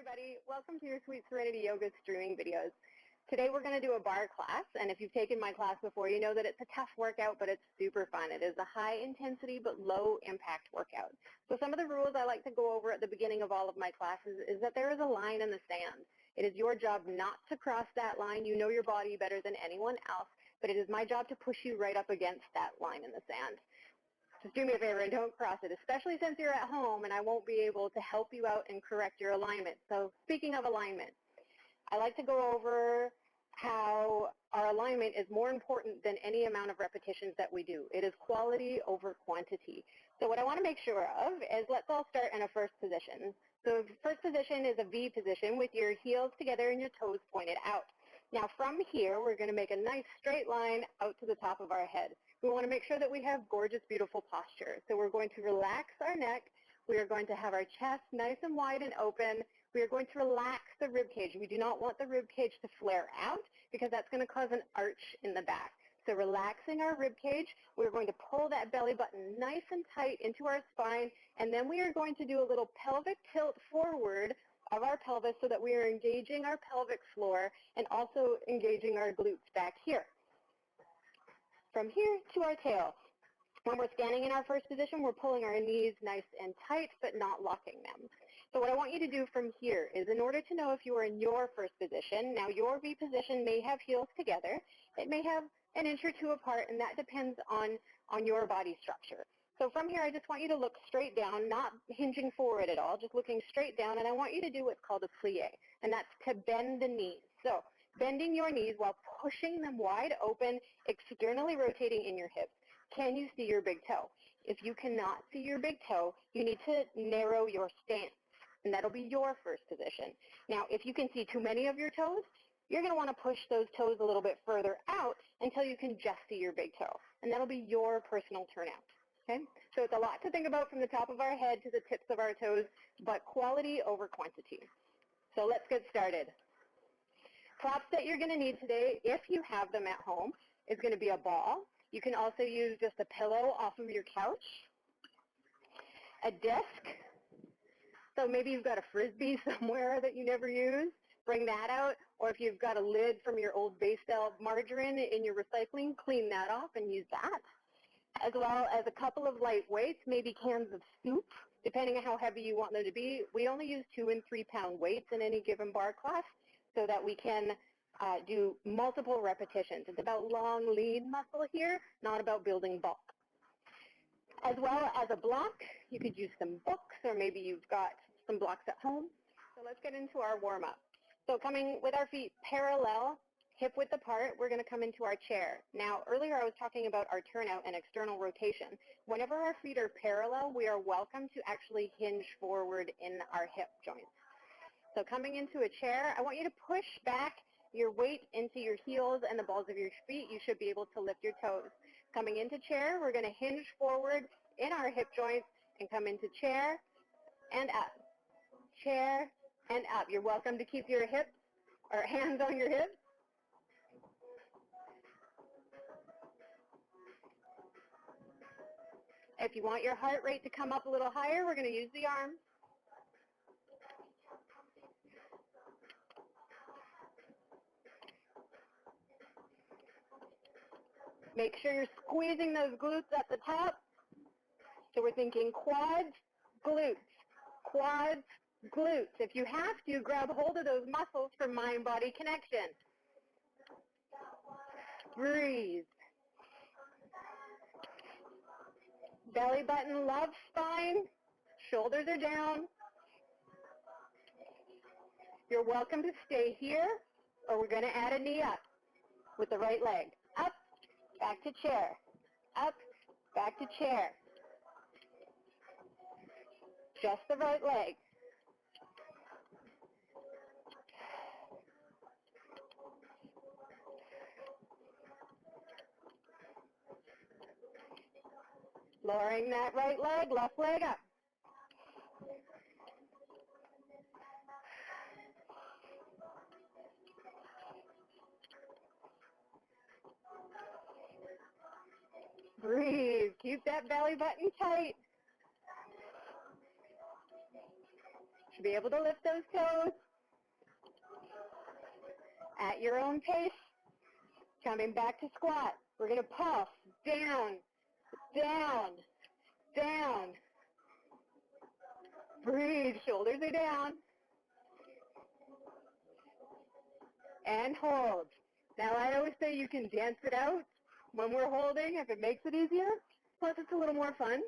everybody. Welcome to your Sweet Serenity Yoga streaming videos. Today we're going to do a bar class, and if you've taken my class before, you know that it's a tough workout, but it's super fun. It is a high intensity but low impact workout. So some of the rules I like to go over at the beginning of all of my classes is that there is a line in the sand. It is your job not to cross that line. You know your body better than anyone else, but it is my job to push you right up against that line in the sand. Just do me a favor and don't cross it, especially since you're at home and I won't be able to help you out and correct your alignment. So speaking of alignment, I like to go over how our alignment is more important than any amount of repetitions that we do. It is quality over quantity. So what I want to make sure of is let's all start in a first position. So the first position is a V position with your heels together and your toes pointed out. Now from here, we're going to make a nice straight line out to the top of our head. We want to make sure that we have gorgeous, beautiful posture. So we're going to relax our neck. We are going to have our chest nice and wide and open. We are going to relax the rib cage. We do not want the rib cage to flare out because that's going to cause an arch in the back. So relaxing our rib cage, we're going to pull that belly button nice and tight into our spine, and then we are going to do a little pelvic tilt forward of our pelvis so that we are engaging our pelvic floor and also engaging our glutes back here. From here to our tail. When we're standing in our first position, we're pulling our knees nice and tight, but not locking them. So what I want you to do from here is in order to know if you are in your first position, now your V position may have heels together. It may have an inch or two apart, and that depends on your body structure. So from here, I just want you to look straight down, not hinging forward at all, just looking straight down, and I want you to do what's called a plie, and that's to bend the knees. So bending your knees while pushing them wide open, externally rotating in your hips. Can you see your big toe? If you cannot see your big toe, you need to narrow your stance, and that'll be your first position. Now, if you can see too many of your toes, you're going to want to push those toes a little bit further out until you can just see your big toe, and that'll be your personal turnout. Okay? So it's a lot to think about from the top of our head to the tips of our toes, but quality over quantity. So let's get started. Props that you're going to need today, if you have them at home, is going to be a ball. You can also use just a pillow off of your couch, a disc. So maybe you've got a Frisbee somewhere that you never use. Bring that out. Or if you've got a lid from your old base-style margarine in your recycling, clean that off and use that. As well as a couple of light weights, maybe cans of soup, depending on how heavy you want them to be. We only use 2- and 3-pound weights in any given bar class so that we can do multiple repetitions. It's about long, lean muscle here, not about building bulk. As well as a block, you could use some books, or maybe you've got some blocks at home. So let's get into our warm-up. So coming with our feet parallel, hip width apart, we're going to come into our chair. Now, earlier I was talking about our turnout and external rotation. Whenever our feet are parallel, we are welcome to actually hinge forward in our hip joints. So coming into a chair, I want you to push back your weight into your heels and the balls of your feet. You should be able to lift your toes. Coming into chair, we're going to hinge forward in our hip joints and come into chair and up. Chair and up. You're welcome to keep your hips or hands on your hips. If you want your heart rate to come up a little higher, we're going to use the arms. Make sure you're squeezing those glutes at the top. So we're thinking quads, glutes, quads, glutes. If you have to, grab hold of those muscles for mind-body connection. Breathe. Belly button, love spine. Shoulders are down. You're welcome to stay here, or we're going to add a knee up with the right leg. Up, back to chair. Up, back to chair. Just the right leg. Lowering that right leg, left leg up. Breathe. Keep that belly button tight. Should be able to lift those toes at your own pace. Coming back to squat. We're going to puff down, down, down. Breathe, shoulders are down. And hold. Now I always say you can dance it out when we're holding if it makes it easier. Plus it's a little more fun.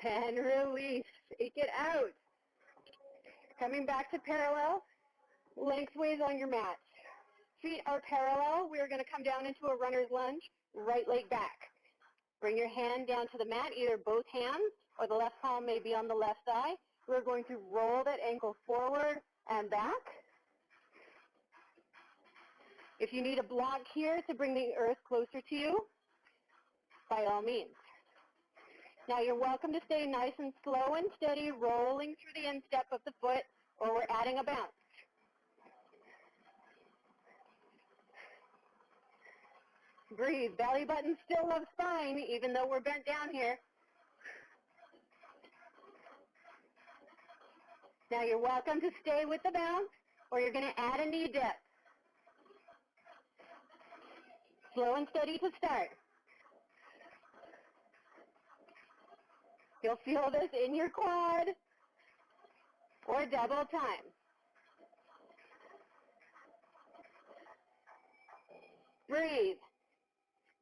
And release. Take it out. Coming back to parallel, lengthways on your mat. Feet are parallel. We are going to come down into a runner's lunge, right leg back. Bring your hand down to the mat, either both hands or the left palm may be on the left thigh. We're going to roll that ankle forward and back. If you need a block here to bring the earth closer to you, by all means. Now you're welcome to stay nice and slow and steady, rolling through the instep of the foot, or we're adding a bounce. Breathe. Belly button still loves spine, even though we're bent down here. Now you're welcome to stay with the bounce, or you're going to add a knee dip. Slow and steady to start. You'll feel this in your quad, or double time. Breathe.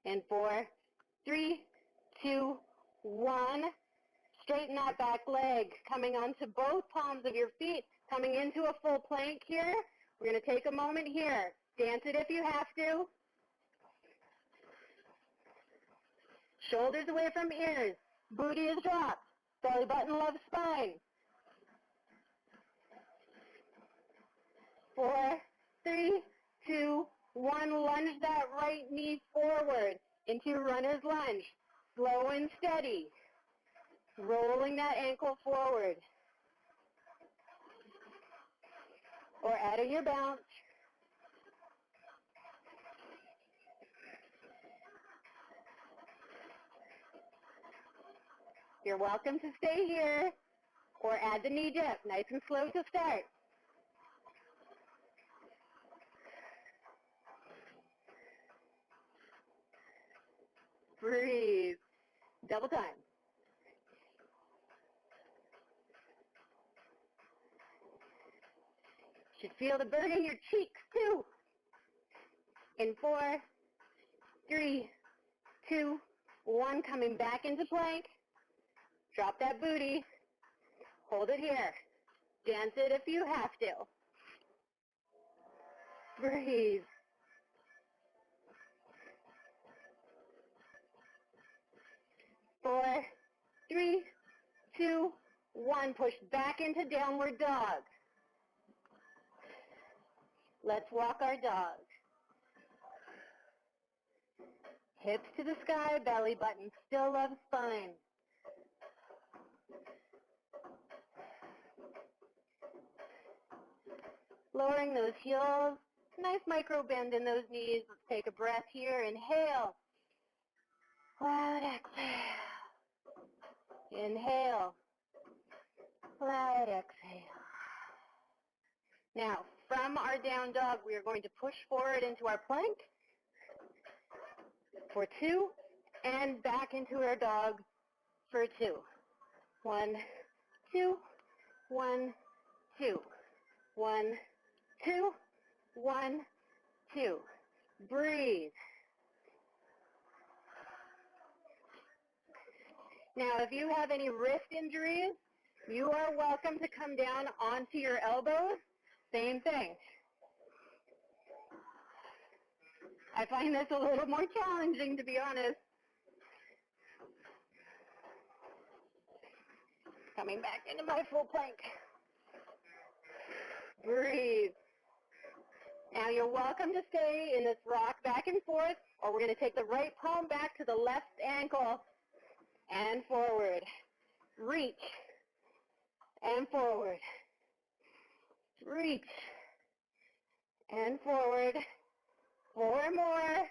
In 4, 3, 2, 1. Straighten that back leg, coming onto both palms of your feet, coming into a full plank here. We're going to take a moment here. Dance it if you have to. Shoulders away from ears. Booty is dropped. Belly button loves spine. 4, 3, 2, 1. Lunge that right knee forward into runner's lunge. Slow and steady. Rolling that ankle forward. Or adding your bounce. You're welcome to stay here or add the knee dip, nice and slow to start. Breathe. Double time. Should feel the burn in your cheeks too. In 4, 3, 2, 1, coming back into plank. Drop that booty. Hold it here. Dance it if you have to. Breathe. Four, 3, 2, 1. Push back into downward dog. Let's walk our dog. Hips to the sky, belly button still loves spine. Lowering those heels, nice micro bend in those knees. Let's take a breath here. Inhale. Loud exhale. Inhale. Loud exhale. Now, from our down dog, we are going to push forward into our plank for 2 and back into our dog for 2. 1, 2, 1, 2. 1, 2, 1, 2. Breathe. Now, if you have any wrist injuries, you are welcome to come down onto your elbows. Same thing. I find this a little more challenging, to be honest. Coming back into my full plank. Breathe. Now you're welcome to stay in this rock back and forth, or we're going to take the right palm back to the left ankle and forward. Reach and forward. Reach and forward. 4 more.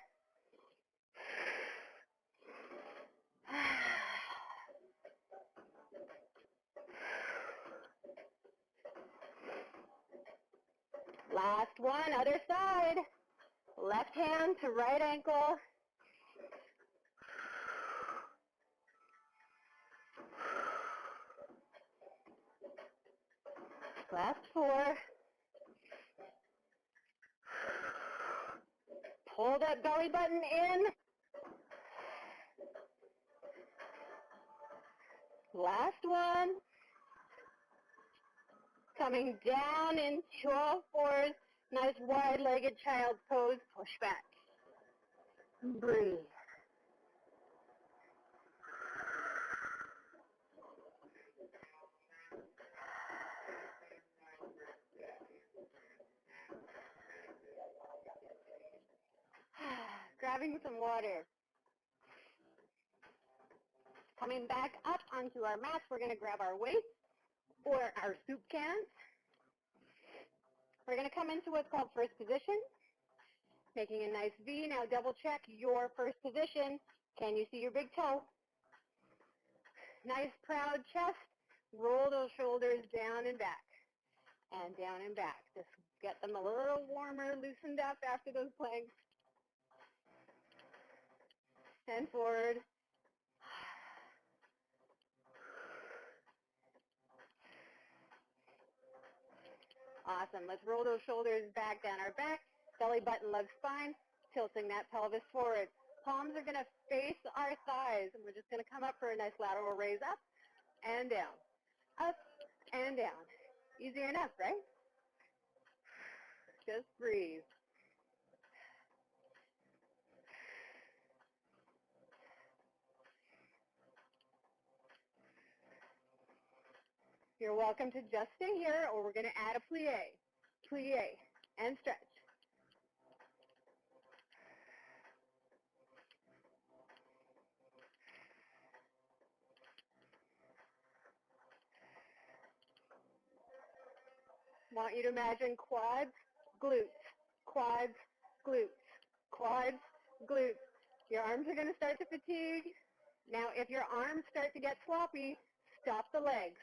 Last one, other side. Left hand to right ankle. Last 4. Pull that belly button in. Last one. Coming down into all fours. Nice wide-legged child's pose. Push back. Breathe. Grabbing some water. Coming back up onto our mats, we're going to grab our weights or our soup cans. We're going to come into what's called first position, making a nice V. Now double check your first position. Can you see your big toe? Nice proud chest. Roll those shoulders down and back. And down and back. Just get them a little warmer, loosened up after those planks. And forward. Awesome. Let's roll those shoulders back down our back. Belly button, love spine. Tilting that pelvis forward. Palms are going to face our thighs. And we're just going to come up for a nice lateral raise up and down. Up and down. Easy enough, right? Just breathe. You're welcome to just stay here, or we're going to add a plie. Plie and stretch. Want you to imagine quads, glutes, quads, glutes, quads, glutes. Your arms are going to start to fatigue. Now, if your arms start to get sloppy, stop the legs.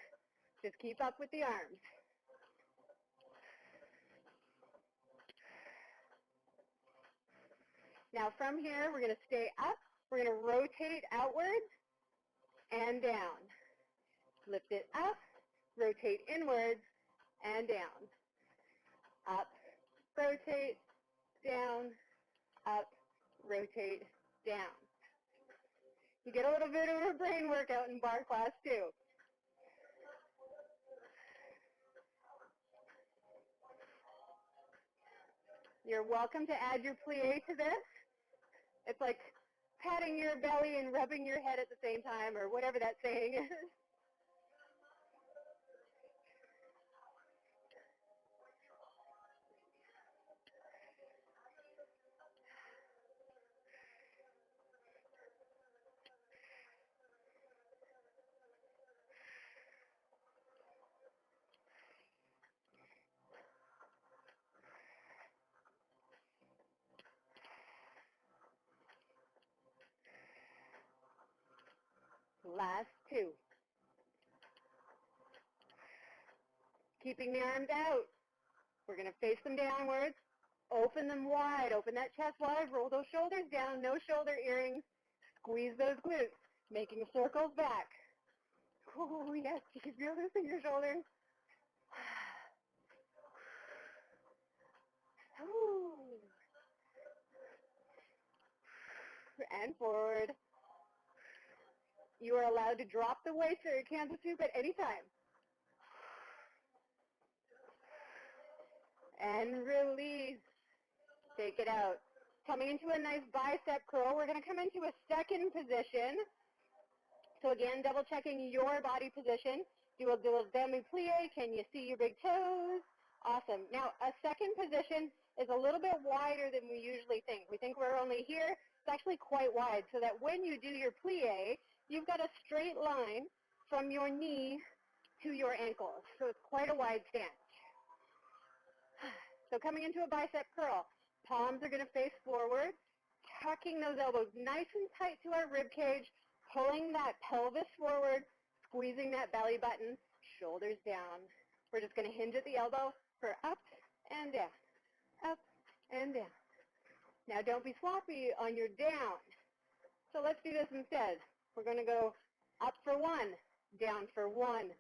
Just keep up with the arms. Now from here, we're going to stay up. We're going to rotate outwards and down. Lift it up, rotate inwards and down. Up, rotate, down, up, rotate, down. You get a little bit of a brain workout in bar class too. You're welcome to add your plie to this. It's like patting your belly and rubbing your head at the same time, or whatever that saying is. Last 2. Keeping the arms out. We're going to face them downwards. Open them wide. Open that chest wide. Roll those shoulders down. No shoulder earrings. Squeeze those glutes. Making circles back. Oh, yes. You can feel this in your shoulders. And forward. You are allowed to drop the weights or your cans of soup at any time. And release. Take it out. Coming into a nice bicep curl, we're going to come into a second position. So again, double checking your body position. Do a demi-plie. Can you see your big toes? Awesome. Now, a second position is a little bit wider than we usually think. We think we're only here. It's actually quite wide, so that when you do your plie, you've got a straight line from your knee to your ankles. So it's quite a wide stance. So coming into a bicep curl, palms are going to face forward, tucking those elbows nice and tight to our rib cage, pulling that pelvis forward, squeezing that belly button, shoulders down. We're just going to hinge at the elbow for up and down. up and down. Now don't be sloppy on your down. So let's do this instead. We're going to go up for 1, down for 1,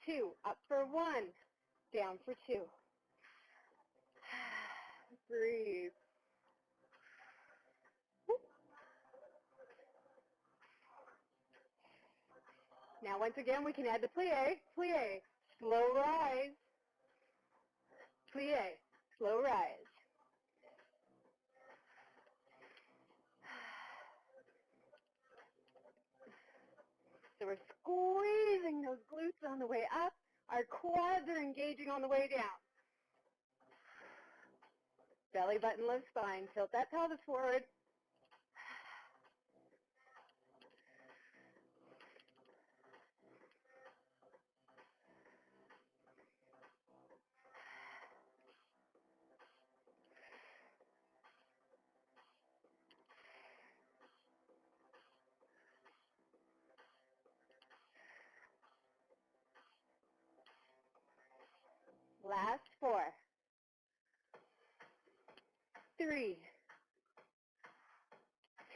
2, up for 1, down for 2. Breathe. Now once again we can add the plie, plie, slow rise, plie, slow rise. So we're squeezing those glutes on the way up. Our quads are engaging on the way down. Belly button, low spine. Tilt that pelvis forward. Last 4, 3,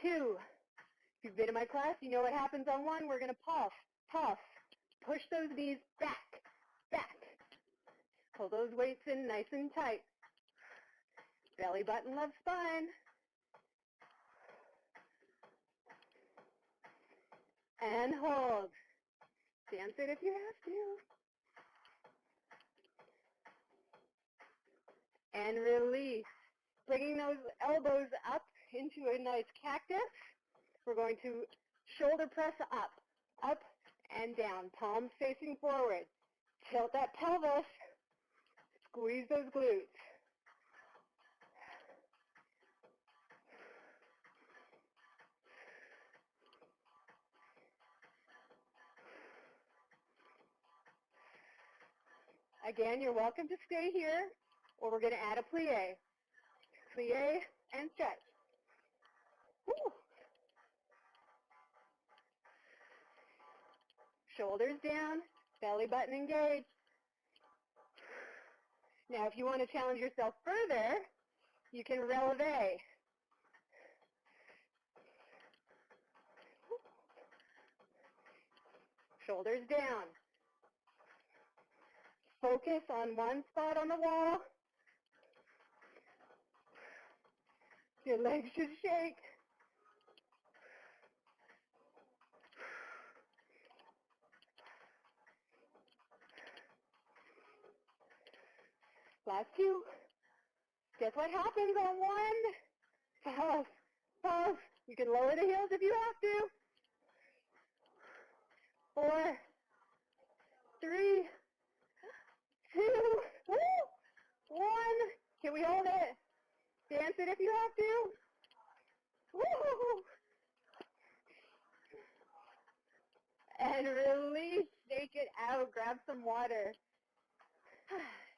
2. If you've been in my class, you know what happens on 1. We're going to puff, puff. Push those knees back, back. Pull those weights in nice and tight. Belly button, love spine. And hold. Dance it if you have to. And release. Bringing those elbows up into a nice cactus. We're going to shoulder press up, up and down. Palms facing forward. Tilt that pelvis. Squeeze those glutes. Again, you're welcome to stay here, or we're going to add a plie. Plie and stretch. Woo. Shoulders down, belly button engaged. Now, if you want to challenge yourself further, you can releve. Shoulders down. Focus on one spot on the wall. Your legs should shake. Last 2. Guess what happens on 1? Pulse, pulse. You can lower the heels if you have to. 4, 3, 2, 1. Can we hold it? Dance it if you have to. Woo! And release. Shake it out. Grab some water.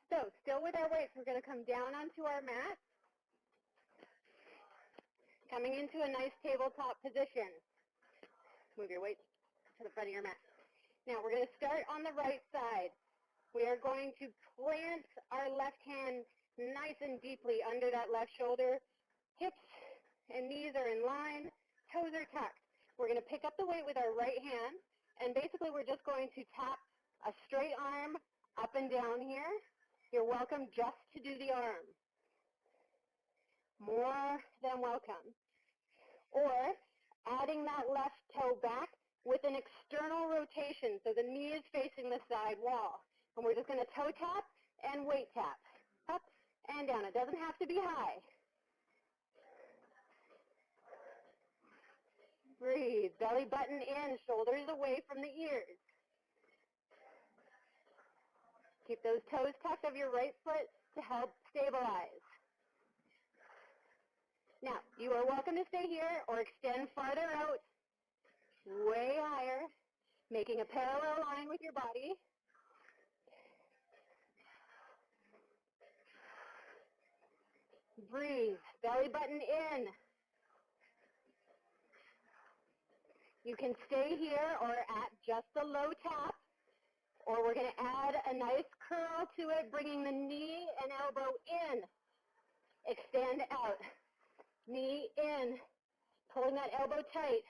So, still with our weights, we're going to come down onto our mat. Coming into a nice tabletop position. Move your weights to the front of your mat. Now, we're going to start on the right side. We are going to plant our left hand nice and deeply under that left shoulder. Hips and knees are in line. Toes are tucked. We're going to pick up the weight with our right hand, and basically we're just going to tap a straight arm up and down here. You're welcome just to do the arm. More than welcome. Or adding that left toe back with an external rotation, so the knee is facing the side wall. And we're just going to toe tap and weight tap. Up and down. It doesn't have to be high. Breathe. Belly button in, shoulders away from the ears. Keep those toes tucked of your right foot to help stabilize. Now, you are welcome to stay here or extend farther out, way higher, making a parallel line with your body. Breathe. Belly button in. You can stay here or at just a low tap, or we're going to add a nice curl to it, bringing the knee and elbow in. extend out, knee in, pulling that elbow tight,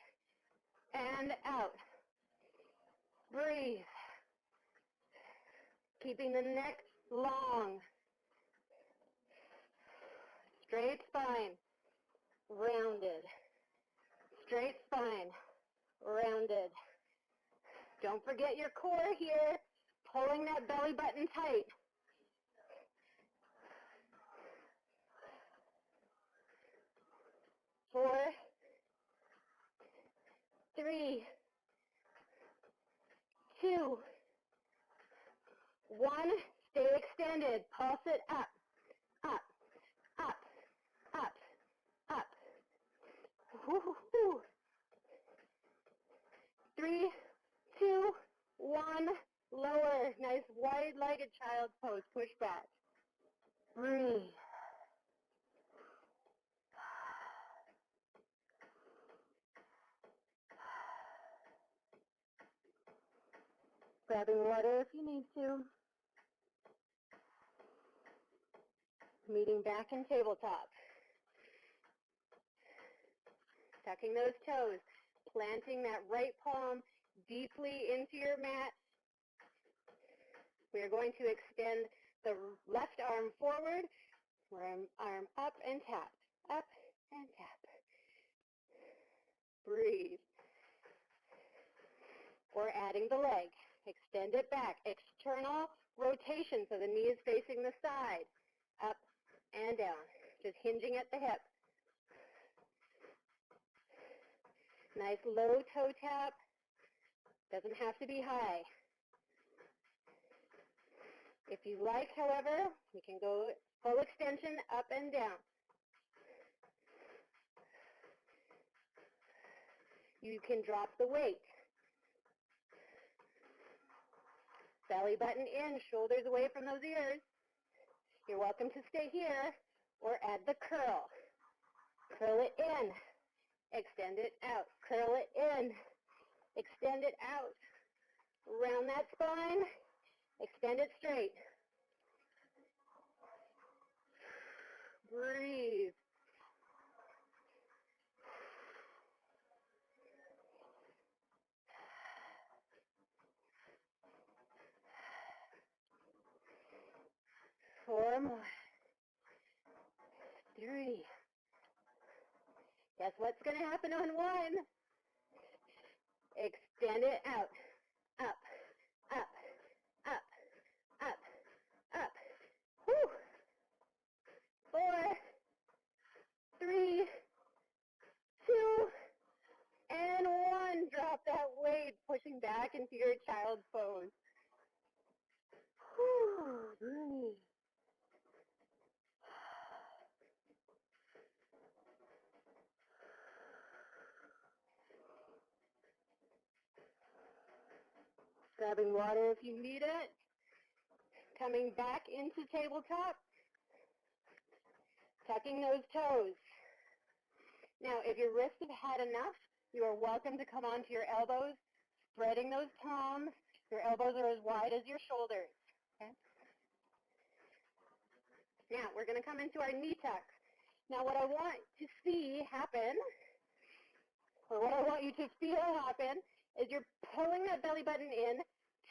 and out. Breathe. Keeping the neck long. Straight spine, rounded. Straight spine, rounded. Don't forget your core here, pulling that belly button tight. Four, three, two, one. Stay extended. Pulse it up, up, up, up, up. Woo-hoo-hoo. 3, 2, 1. Lower. Nice wide-legged child's pose. Push back. Breathe. Grabbing water if you need to. Meeting back in tabletop. Tucking those toes. Planting that right palm deeply into your mat. We are going to extend the left arm forward. Arm up and tap. Up and tap. Breathe. Or adding the leg. Extend it back. External rotation so the knee is facing the side. Up and down. Just hinging at the hip. Nice low toe tap. Doesn't have to be high. If you like, however, you can go full extension up and down. You can drop the weight. Belly button in, shoulders away from those ears. You're welcome to stay here or add the curl. Curl it in. Extend it out. Curl it in. Extend it out. Round that spine. Extend it straight. Breathe. Four more. 3. Guess what's going to happen on 1? Extend it out. Up, up, up, up, up. Whew. 4, 3, 2, and 1. Drop that weight, pushing back into your child's pose. Whew. Breathe. Grabbing water if you need it. Coming back into tabletop. Tucking those toes. Now, if your wrists have had enough, you are welcome to come onto your elbows, spreading those palms. Your elbows are as wide as your shoulders. Okay? Now, we're going to come into our knee tucks. Now, what I want to see happen, or what I want you to feel happen, is you're pulling that belly button in,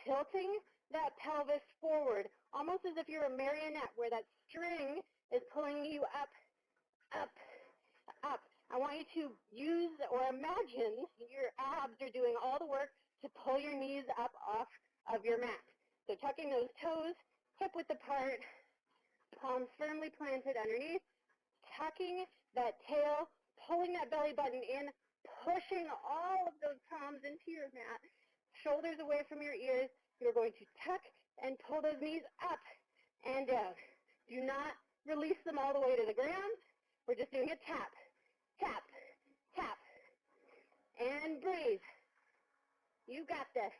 tilting that pelvis forward, almost as if you're a marionette where that string is pulling you up, up, up. I want you to use or imagine your abs are doing all the work to pull your knees up off of your mat. So tucking those toes, hip width apart, palms firmly planted underneath, tucking that tail, pulling that belly button in, pushing all of those palms into your mat, shoulders away from your ears. You're going to tuck and pull those knees up and down. Do not release them all the way to the ground. We're just doing a tap, tap, tap, and breathe. You got this.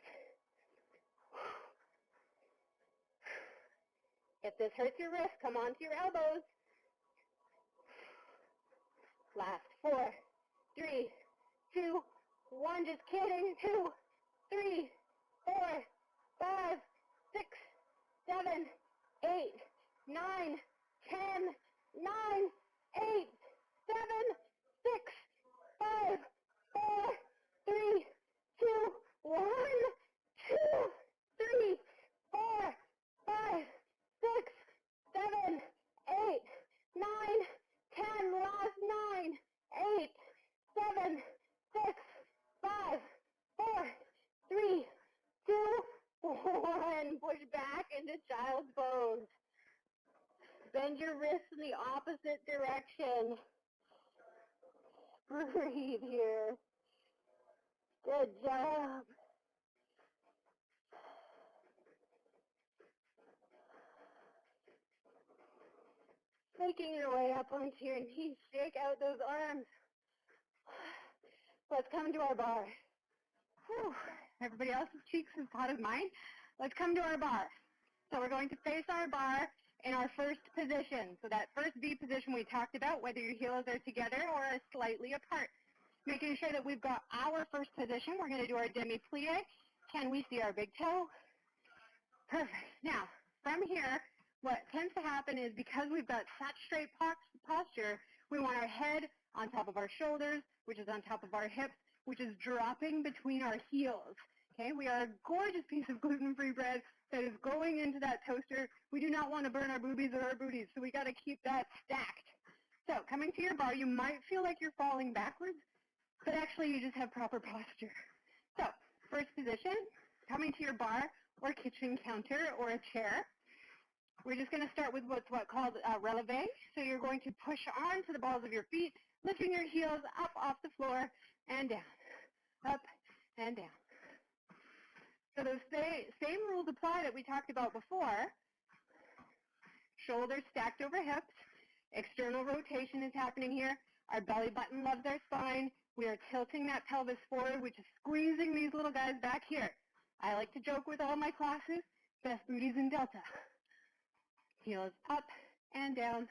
If this hurts your wrist, come onto your elbows. Last 4, 3, 2, 1. Just kidding. 2, 3, 4, 5, 6, 7, 8, 9, 10, 9, into child's pose. Bend your wrists in the opposite direction. Breathe here. Good job. Making your way up onto your knees. Shake out those arms. Let's come to our bar. Whew. Everybody else's cheeks as hot as mine. Let's come to our bar. So we're going to face our bar in our first position. So that first V position we talked about, whether your heels are together or slightly apart. Making sure that we've got our first position. We're going to do our demi-plie. Can we see our big toe? Perfect. Now, from here, what tends to happen is because we've got such straight posture, we want our head on top of our shoulders, which is on top of our hips, which is dropping between our heels. Okay, we are a gorgeous piece of gluten-free bread that is going into that toaster. We do not want to burn our boobies or our booties, so we got to keep that stacked. So coming to your bar, you might feel like you're falling backwards, but actually you just have proper posture. So first position, coming to your bar or kitchen counter or a chair. We're just going to start with what's called releve. So you're going to push onto the balls of your feet, lifting your heels up off the floor and down, up and down. So those same rules apply that we talked about before. Shoulders stacked over hips. External rotation is happening here. Our belly button loves our spine. We are tilting that pelvis forward, which is squeezing these little guys back here. I like to joke with all my classes, best booties in Delta. Heels up and down,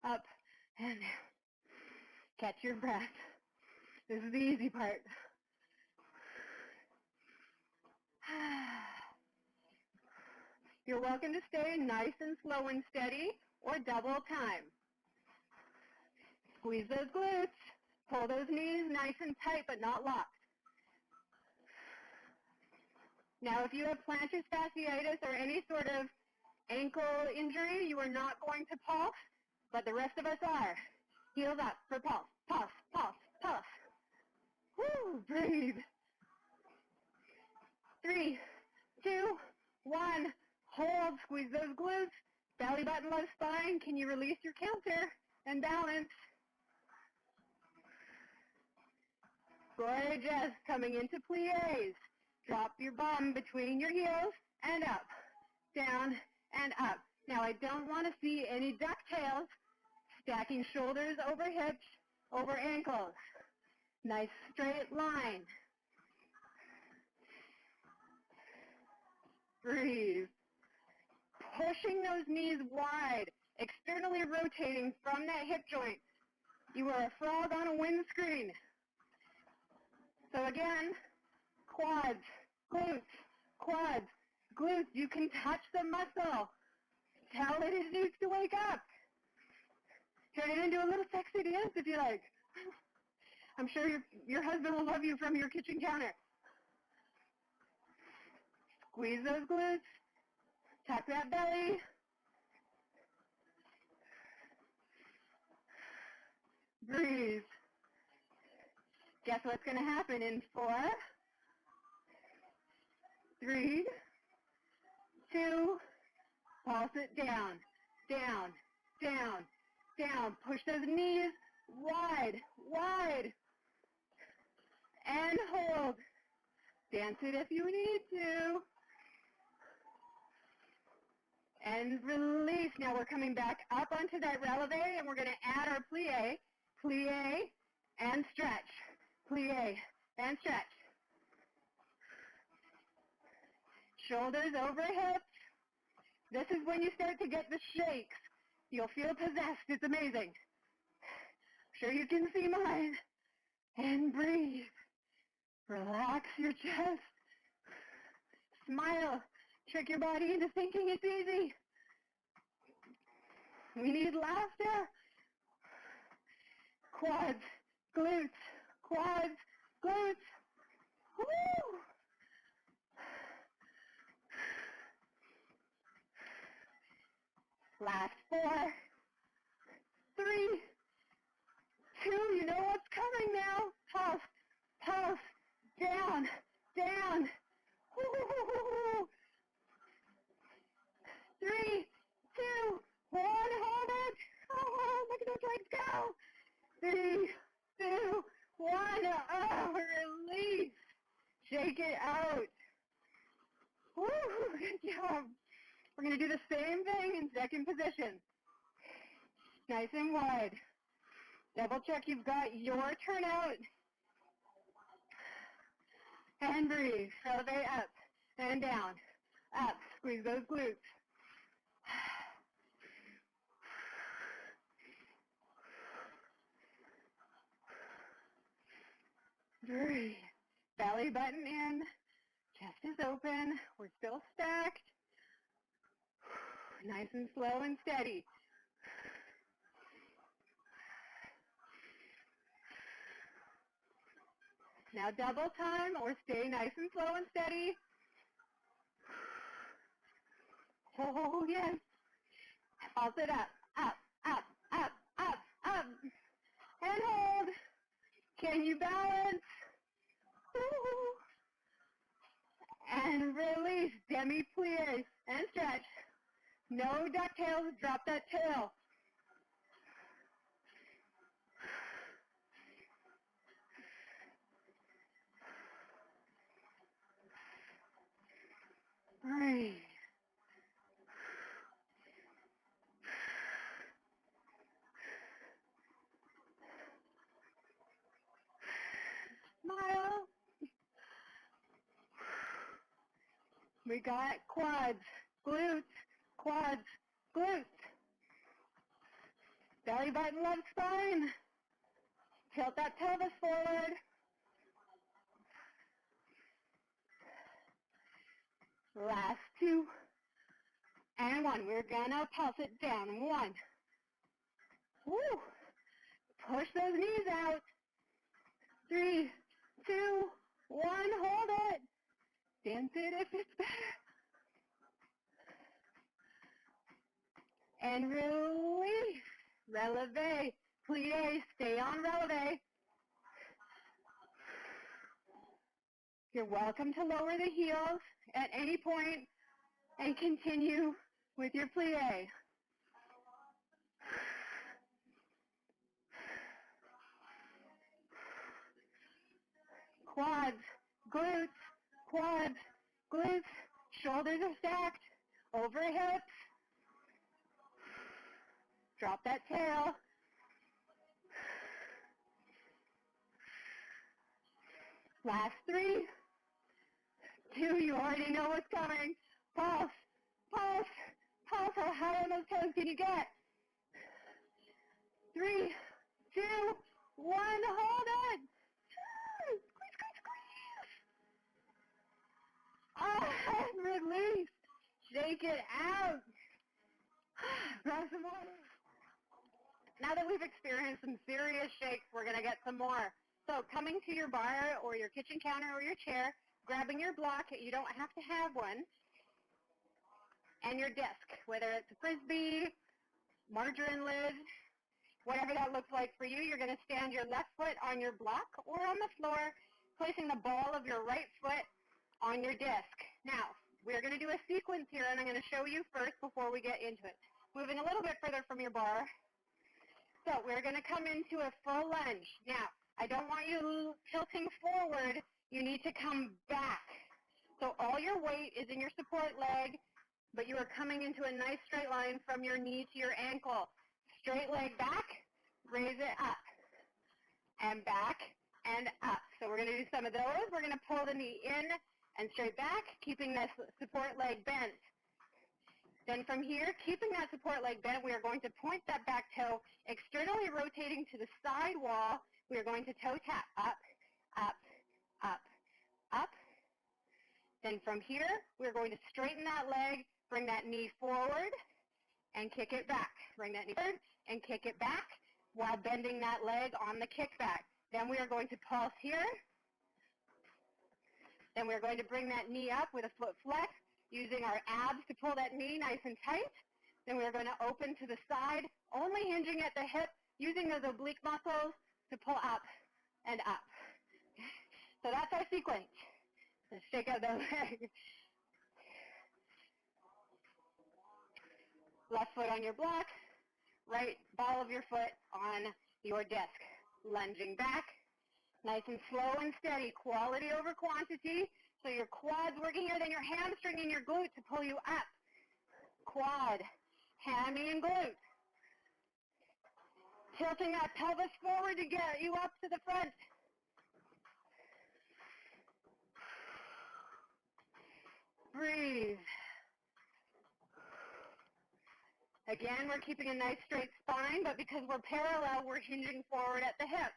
up and down. Catch your breath. This is the easy part. You're welcome to stay nice and slow and steady or double time. Squeeze those glutes. Pull those knees nice and tight but not locked. Now if you have plantar fasciitis or any sort of ankle injury, you are not going to pulse, but the rest of us are. Heels up for pulse. Pulse, pulse, pulse. Woo, breathe. 3, 2, 1. Hold, squeeze those glutes. Belly button low spine. Can you release your counter and balance? Gorgeous. Coming into plies. Drop your bum between your heels and up, down, and up. Now I don't want to see any ducktails. Stacking shoulders over hips, over ankles. Nice straight line. Breathe. Pushing those knees wide, externally rotating from that hip joint. You are a frog on a windscreen. So again, quads, glutes, quads, glutes. You can touch the muscle. Tell it it needs to wake up. Turn it into a little sexy dance if you like. I'm sure your husband will love you from your kitchen counter. Squeeze those glutes. Tuck that belly. Breathe. Guess what's going to happen in 4, 3, 2, pulse it down, down, down, down. Push those knees wide, wide. And hold. Dance it if you need to. And release. Now we're coming back up onto that releve, and we're going to add our plie, plie, and stretch. Plie and stretch. Shoulders over hips. This is when you start to get the shakes. You'll feel possessed. It's amazing. Sure you can see mine. And breathe. Relax your chest. Smile. Trick your body into thinking it's easy. We need laughter. Quads, glutes, quads, glutes. Woo! Last 4, 3, 2. You know what's coming now. Pulse, pulse, down, down. Woo! Good job. We're going to do the same thing in second position. Nice and wide. Double check you've got your turnout. And breathe. Elevate up and down. Up. Squeeze those glutes. Breathe. Belly button in. Chest is open. We're still stacked. Nice and slow and steady. Now double time or stay nice and slow and steady. Oh, yes. Pulse it up, up, up, up, up, up. And hold. Can you balance? Ooh. And release. Demi-plie and stretch. No ducktails. Drop that tail. Breathe. Smile. We got quads, glutes, quads, glutes. Belly button, left spine. Tilt that pelvis forward. Last 2. And 1. We're gonna pulse it down. 1. Woo. Push those knees out. 3, 2, 1. Hold it. Dance it if it's better. And release. Releve. Plie. Stay on releve. You're welcome to lower the heels at any point and continue with your plie. Quads, glutes, quads, glutes, shoulders are stacked, over hips. Drop that tail. Last 3, 2, you already know what's coming. Pulse, pulse, pulse. How high on those toes can you get? 3, 2, 1, hold it. Squeeze, squeeze, squeeze. And release. Shake it out. Grab some water. Now that we've experienced some serious shakes, we're going to get some more. So coming to your bar or your kitchen counter or your chair, grabbing your block, you don't have to have one, and your disc, whether it's a Frisbee, margarine lid, whatever that looks like for you. You're going to stand your left foot on your block or on the floor, placing the ball of your right foot on your disc. Now, we're going to do a sequence here, and I'm going to show you first before we get into it. Moving a little bit further from your bar. So we're going to come into a full lunge. Now, I don't want you tilting forward. You need to come back. So all your weight is in your support leg, but you are coming into a nice straight line from your knee to your ankle. Straight leg back, raise it up, and back, and up. So we're going to do some of those. We're going to pull the knee in and straight back, keeping that support leg bent. Then from here, keeping that support leg bent, we are going to point that back toe, externally rotating to the side wall. We are going to toe tap, up, up, up, up. Then from here, we're going to straighten that leg, bring that knee forward, and kick it back. Bring that knee forward and kick it back while bending that leg on the kickback. Then we are going to pulse here. Then we're going to bring that knee up with a foot flex, using our abs to pull that knee nice and tight. Then we're going to open to the side, only hinging at the hip, using those oblique muscles to pull up and up. So that's our sequence. Let's shake out the leg. Left foot on your block, right ball of your foot on your disc. Lunging back, nice and slow and steady, quality over quantity. So your quad's working here, then your hamstring and your glute to pull you up. Quad, hammy and glute. Tilting that pelvis forward to get you up to the front. Breathe. Again, we're keeping a nice straight spine, but because we're parallel, we're hinging forward at the hip.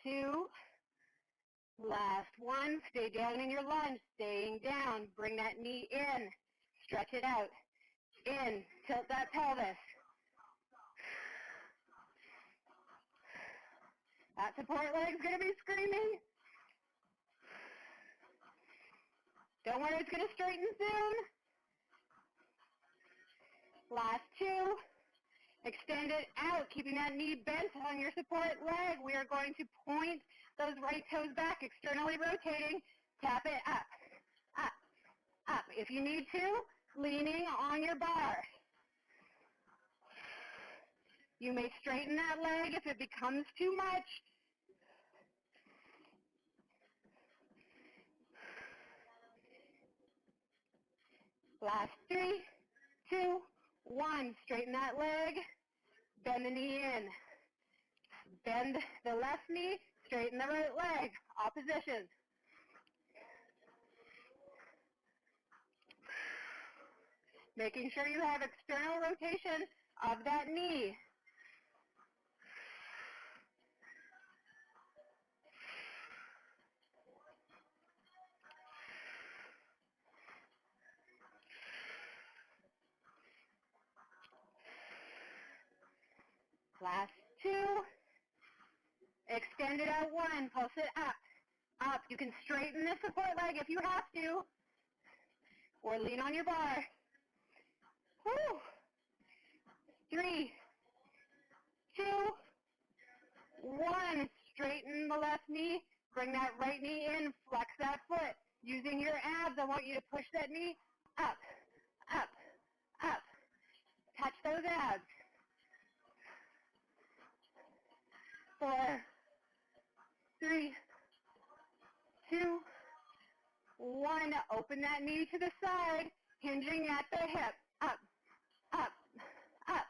Two. Last one. Stay down in your lunge. Staying down. Bring that knee in. Stretch it out. In. Tilt that pelvis. That support leg's going to be screaming. Don't worry, it's going to straighten soon. Last two. Extend it out, keeping that knee bent on your support leg. We are going to point those right toes back, externally rotating. Tap it up, up, up. If you need to, leaning on your bar. You may straighten that leg if it becomes too much. Last 3, 2, 1. Straighten that leg. Bend the knee in. Bend the left knee. Straighten the right leg. Opposition. Making sure you have external rotation of that knee. Last 2. Extend it out 1. Pulse it up. Up. You can straighten the support leg if you have to. Or lean on your bar. Woo. 3, 2, 1. Straighten the left knee. Bring that right knee in. Flex that foot. Using your abs, I want you to push that knee up, up, up. Touch those abs. 4, 3, 2, 1. Open that knee to the side, hinging at the hip. Up, up, up.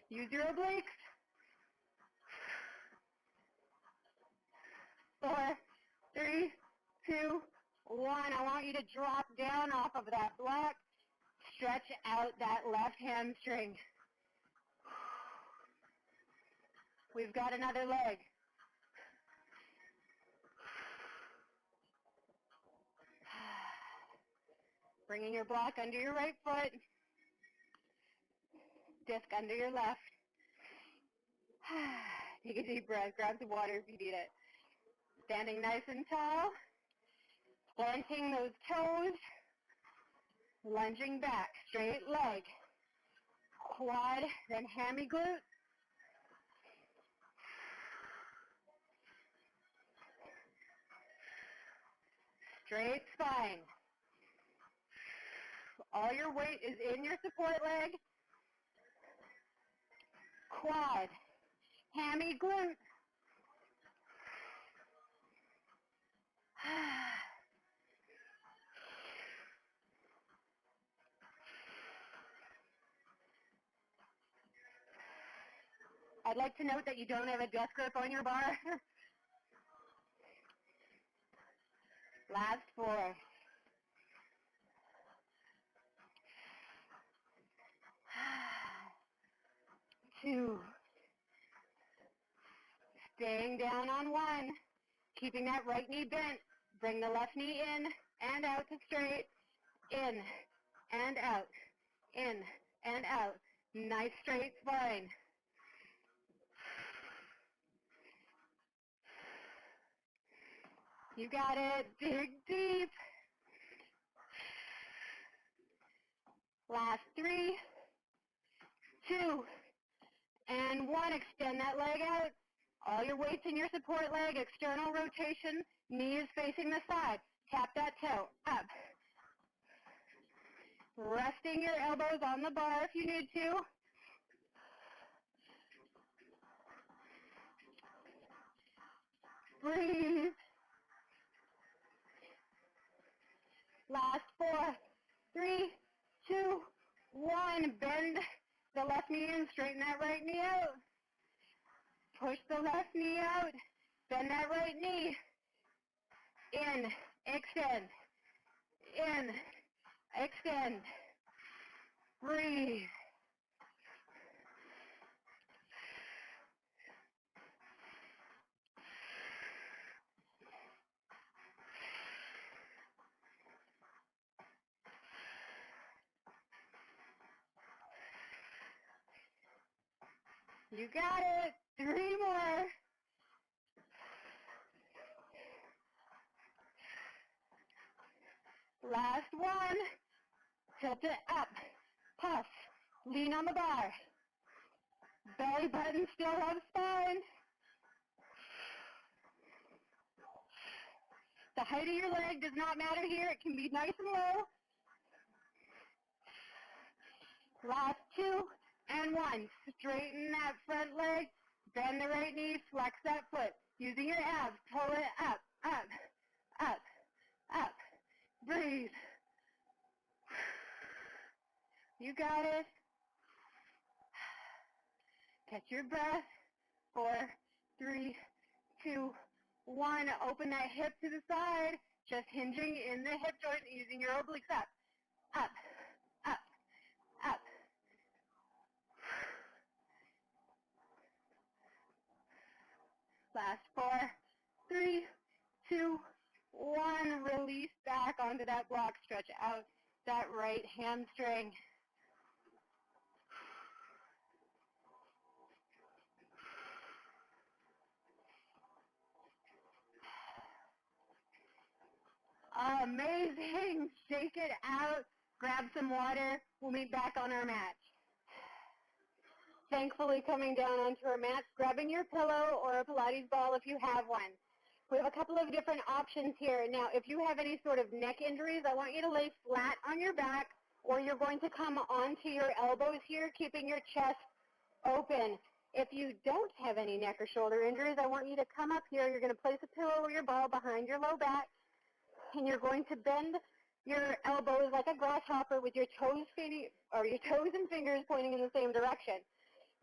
Use your obliques. 4, 3, 2, 1. I want you to drop down off of that block. Stretch out that left hamstring. We've got another leg. Bringing your block under your right foot. Disc under your left. Take a deep breath. Grab some water if you need it. Standing nice and tall. Planting those toes. Lunging back. Straight leg. Quad, then hammy glute. Straight spine. All your weight is in your support leg. Quad, hammy glute. I'd like to note that you don't have a death grip on your bar. Last 4. 2. Staying down on 1. Keeping that right knee bent. Bring the left knee in and out to straight. In and out. In and out. Nice straight spine. You got it. Dig deep. Last 3, 2, and 1. Extend that leg out. All your weight's in your support leg. External rotation. Knee is facing the side. Tap that toe, up. Resting your elbows on the bar if you need to. Breathe. Last 4, 3, 2, 1. Bend the left knee in, straighten that right knee out. Push the left knee out. Bend that right knee. In, extend. In, extend. Breathe. You got it. 3 more. Last one. Tilt it up. Puff. Lean on the bar. Belly button still up spine. The height of your leg does not matter here. It can be nice and low. Last 2 and 1. Straighten that front leg. Bend the right knee. Flex that foot. Using your abs. Pull it up, up, up, up. Breathe. You got it. Catch your breath. 4, 3, 2, 1. Open that hip to the side. Just hinging in the hip joint, using your obliques up, up, up, up. Last 4, 3, 2, 1. Release back onto that block. Stretch out that right hamstring. Amazing. Shake it out. Grab some water. We'll meet back on our mat. Thankfully coming down onto our mat, grabbing your pillow or a Pilates ball if you have one. We have a couple of different options here. Now, if you have any sort of neck injuries, I want you to lay flat on your back, or you're going to come onto your elbows here, keeping your chest open. If you don't have any neck or shoulder injuries, I want you to come up here. You're going to place a pillow or your ball behind your low back, and you're going to bend your elbows like a grasshopper with your toes and fingers pointing in the same direction.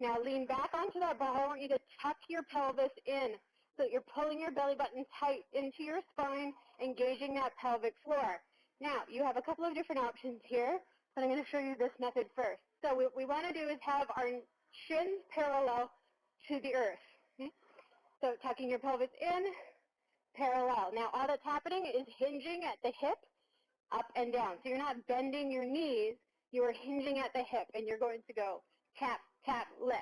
Now lean back onto that ball. I want you to tuck your pelvis in so that you're pulling your belly button tight into your spine, engaging that pelvic floor. Now, you have a couple of different options here, but I'm going to show you this method first. So what we want to do is have our shins parallel to the earth. Okay? So tucking your pelvis in, parallel. Now, all that's happening is hinging at the hip, up and down. So you're not bending your knees, you are hinging at the hip, and you're going to go tap, tap, lift,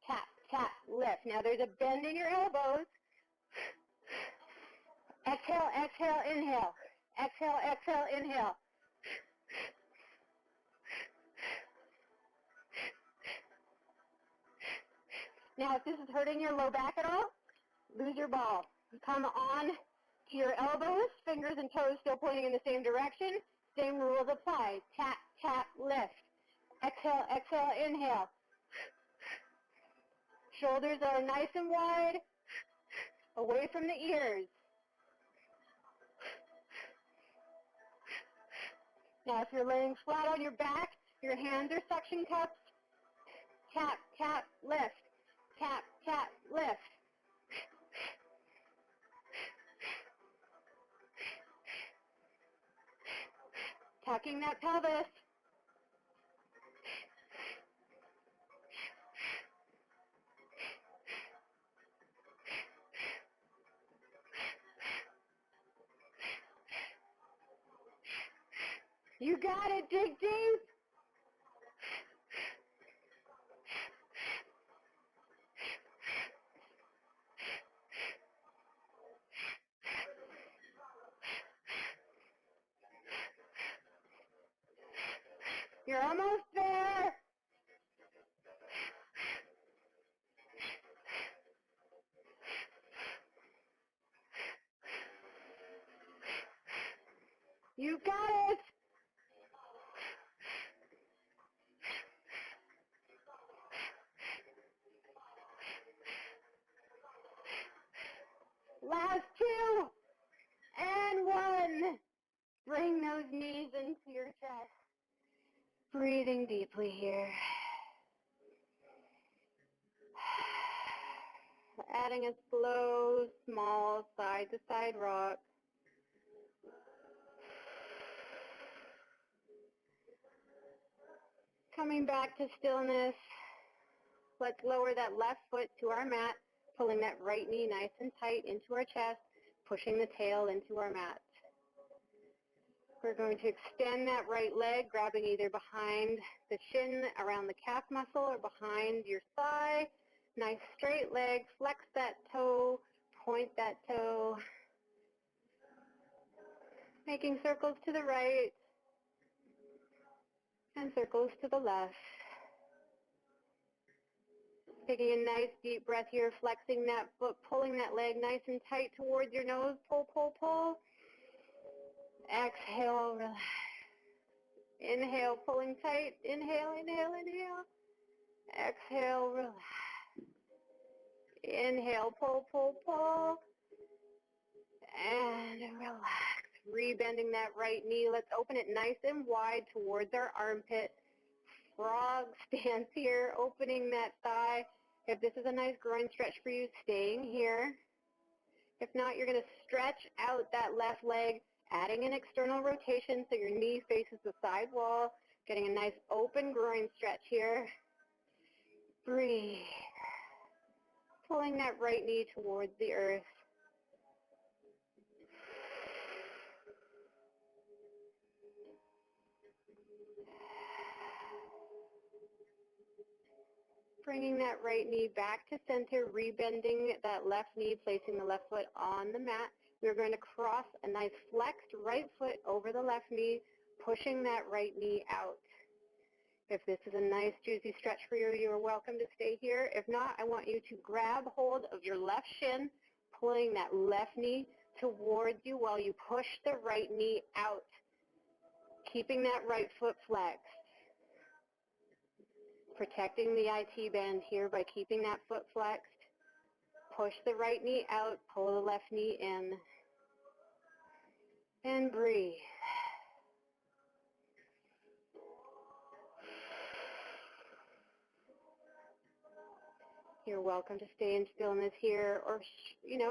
tap, tap, lift. Now there's a bend in your elbows. Exhale, exhale, inhale. Exhale, exhale, inhale. Now if this is hurting your low back at all, lose your ball. Come on to your elbows, fingers and toes still pointing in the same direction. Same rules apply. Tap, tap, lift. Exhale, exhale, inhale. Shoulders are nice and wide, away from the ears. Now if you're laying flat on your back, your hands are suction cups. Tap, tap, lift. Tap, tap, lift. Tucking that pelvis. You got it, dig deep. You're almost there. got it. Last two. And one. Bring those knees into your chest. Breathing deeply here. Adding a slow, small side-to-side rock. Coming back to stillness. Let's lower that left foot to our mat, pulling that right knee nice and tight into our chest, pushing the tail into our mat. We're going to extend that right leg, grabbing either behind the shin, around the calf muscle, or behind your thigh. Nice straight leg, flex that toe, point that toe. Making circles to the right and circles to the left. Taking a nice deep breath here, flexing that foot, pulling that leg nice and tight towards your nose. Pull, pull, pull. Exhale, relax. Inhale, pulling tight. Inhale, inhale, inhale. Exhale, relax. Inhale, pull, pull, pull. And relax. Rebending that right knee. Let's open it nice and wide towards our armpit. Frog stance here, opening that thigh. If this is a nice groin stretch for you, staying here. If not, you're going to stretch out that left leg, adding an external rotation so your knee faces the side wall, getting a nice open groin stretch here. Breathe. Pulling that right knee towards the earth. Bringing that right knee back to center, rebending that left knee, placing the left foot on the mat. We're going to cross a nice flexed right foot over the left knee, pushing that right knee out. If this is a nice juicy stretch for you, you're welcome to stay here. If not, I want you to grab hold of your left shin, pulling that left knee towards you while you push the right knee out, keeping that right foot flexed. Protecting the IT band here by keeping that foot flexed. Push the right knee out, pull the left knee in. And breathe. You're welcome to stay in stillness here or,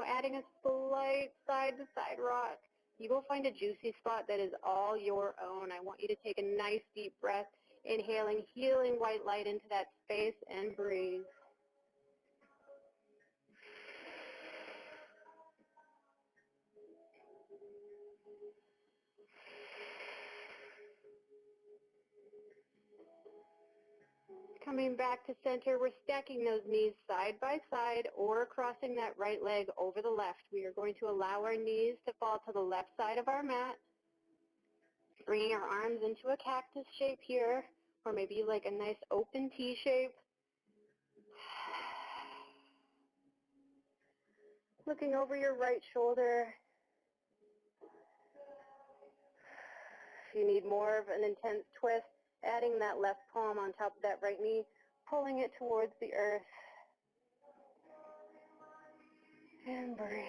adding a slight side-to-side rock. You will find a juicy spot that is all your own. I want you to take a nice deep breath, inhaling healing white light into that space and breathe. Coming back to center, we're stacking those knees side by side or crossing that right leg over the left. We are going to allow our knees to fall to the left side of our mat, bringing our arms into a cactus shape here, or maybe like a nice open T shape. Looking over your right shoulder. If you need more of an intense twist, adding that left palm on top of that right knee, pulling it towards the earth. And breathe.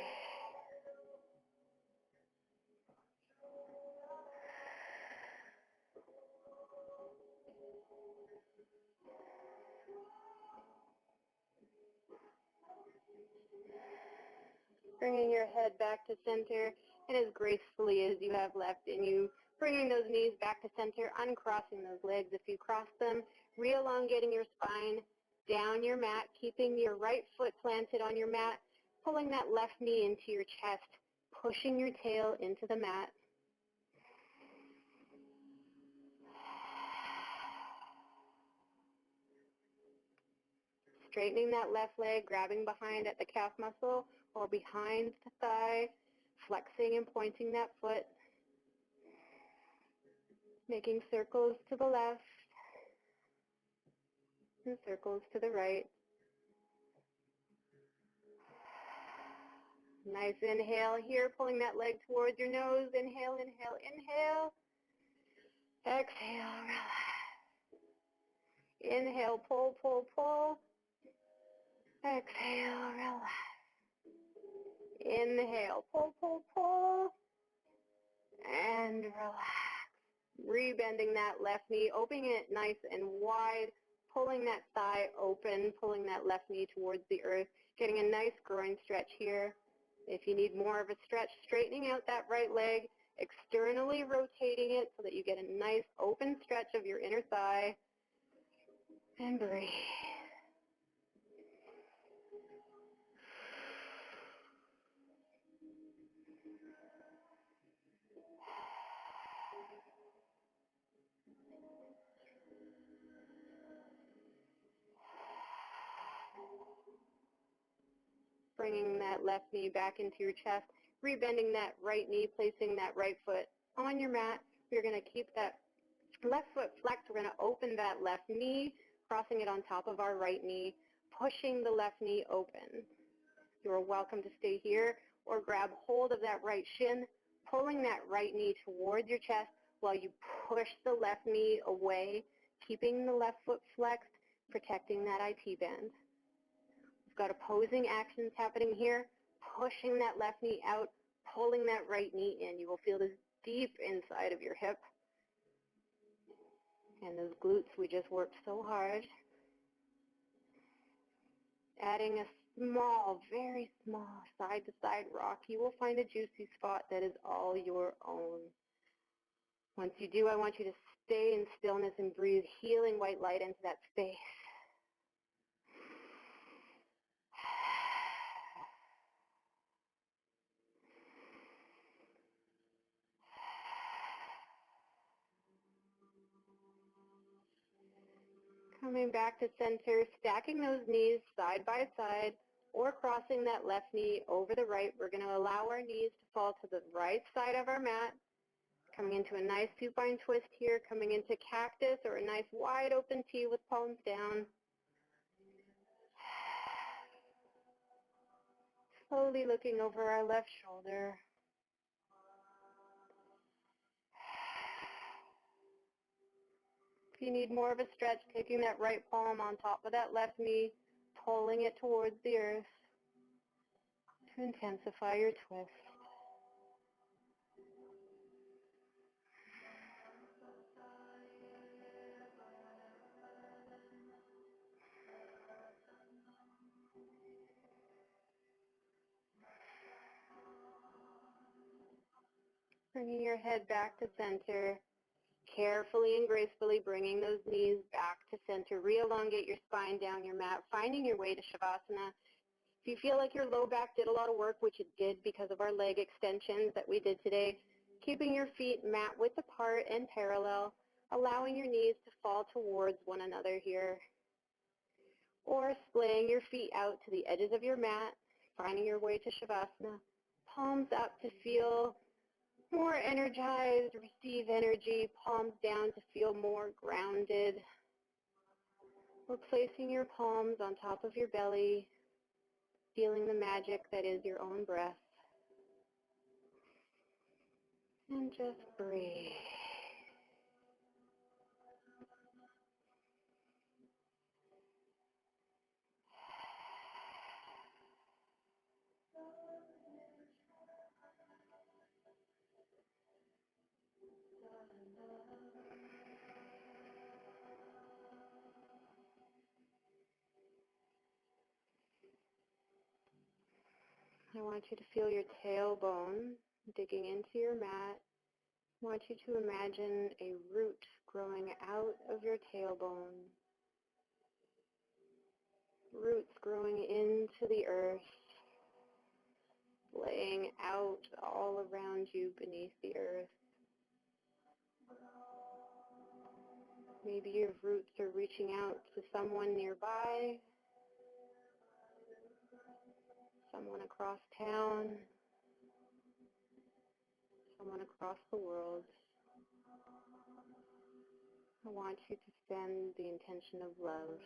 Bringing your head back to center, and as gracefully as you have left in you, bringing those knees back to center, uncrossing those legs if you cross them, re-elongating your spine, down your mat, keeping your right foot planted on your mat, pulling that left knee into your chest, pushing your tail into the mat. Straightening that left leg, grabbing behind at the calf muscle or behind the thigh, flexing and pointing that foot, making circles to the left and circles to the right. Nice inhale here, pulling that leg towards your nose. Inhale, inhale, inhale. Exhale, relax. Inhale, pull, pull, pull. Exhale, relax. Inhale, pull, pull, pull. And relax. Rebending that left knee, opening it nice and wide, pulling that thigh open, pulling that left knee towards the earth, getting a nice groin stretch here. If you need more of a stretch, straightening out that right leg, externally rotating it so that you get a nice open stretch of your inner thigh. And breathe. Bringing that left knee back into your chest, rebending that right knee, placing that right foot on your mat. We're going to keep that left foot flexed. We're going to open that left knee, crossing it on top of our right knee, pushing the left knee open. You are welcome to stay here or grab hold of that right shin, pulling that right knee towards your chest while you push the left knee away, keeping the left foot flexed, protecting that IT band. We've got opposing actions happening here, pushing that left knee out, pulling that right knee in. You will feel this deep inside of your hip. And those glutes we just worked so hard. Adding a small, very small side-to-side rock, you will find a juicy spot that is all your own. Once you do, I want you to stay in stillness and breathe healing white light into that space. Coming back to center, stacking those knees side by side or crossing that left knee over the right. We're going to allow our knees to fall to the right side of our mat. Coming into a nice supine twist here, coming into cactus or a nice wide open T with palms down. Slowly looking over our left shoulder. If you need more of a stretch, taking that right palm on top of that left knee, pulling it towards the earth to intensify your twist. Bringing your head back to center. Carefully and gracefully bringing those knees back to center. Re-elongate your spine down your mat, finding your way to Shavasana. If you feel like your low back did a lot of work, which it did because of our leg extensions that we did today, keeping your feet mat width apart and parallel, allowing your knees to fall towards one another here. Or splaying your feet out to the edges of your mat, finding your way to Shavasana. Palms up to feel more energized, receive energy, palms down to feel more grounded. Or placing your palms on top of your belly, feeling the magic that is your own breath. And just breathe. I want you to feel your tailbone digging into your mat. I want you to imagine a root growing out of your tailbone. Roots growing into the earth, laying out all around you beneath the earth. Maybe your roots are reaching out to someone nearby, someone across town, someone across the world. I want you to send the intention of love.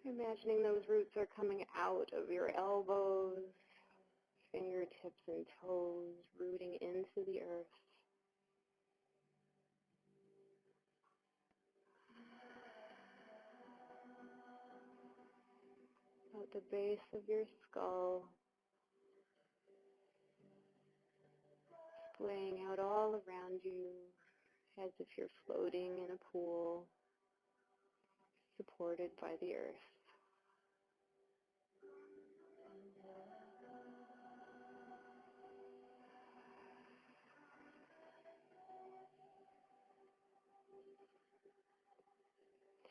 Imagining those roots are coming out of your elbows, fingertips and toes, rooting into the earth. At the base of your skull, laying out all around you as if you're floating in a pool, supported by the earth.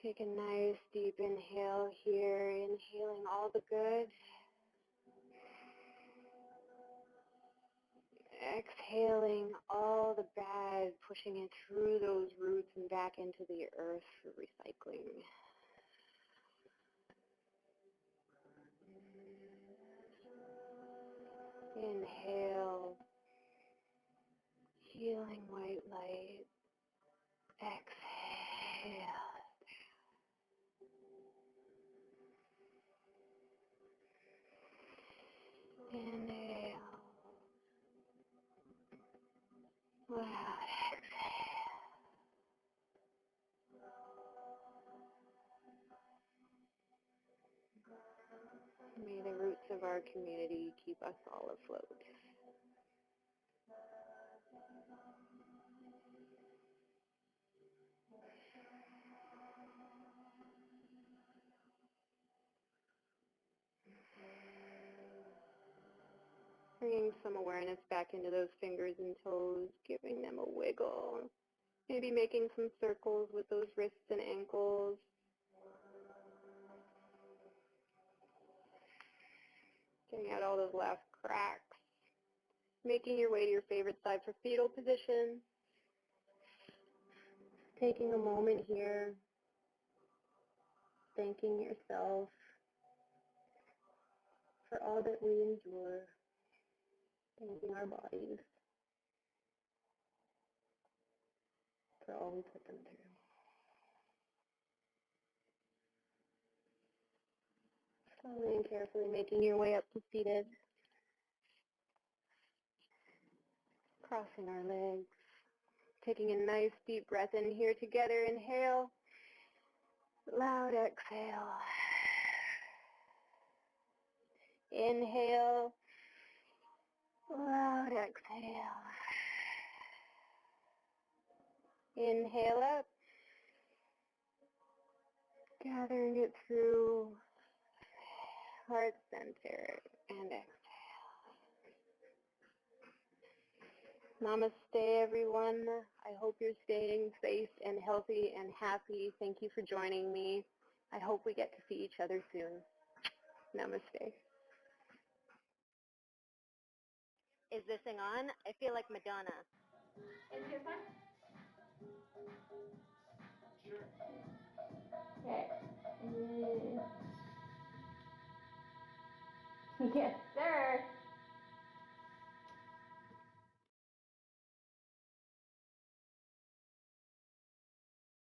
Take a nice deep inhale here, inhaling all the good. Exhaling all the bad, pushing it through those roots and back into the earth for recycling. Inhale, healing white light. Exhale. Inhale. Wow, exhale. May the roots of our community keep us all afloat. Bringing some awareness back into those fingers and toes, giving them a wiggle. Maybe making some circles with those wrists and ankles. Getting out all those last cracks. Making your way to your favorite side for fetal position. Taking a moment here. Thanking yourself for all that we endure. Thanking our bodies for all we put them through. Slowly and carefully making your way up to seated. Crossing our legs. Taking a nice deep breath in here together. Inhale. Loud exhale. Inhale. Loud exhale. Inhale up. Gathering it through heart center and exhale. Namaste, everyone. I hope you're staying safe and healthy and happy. Thank you for joining me. I hope we get to see each other soon. Namaste. Is this thing on? I feel like Madonna. Is this on? Sure. Okay. Yes, sir.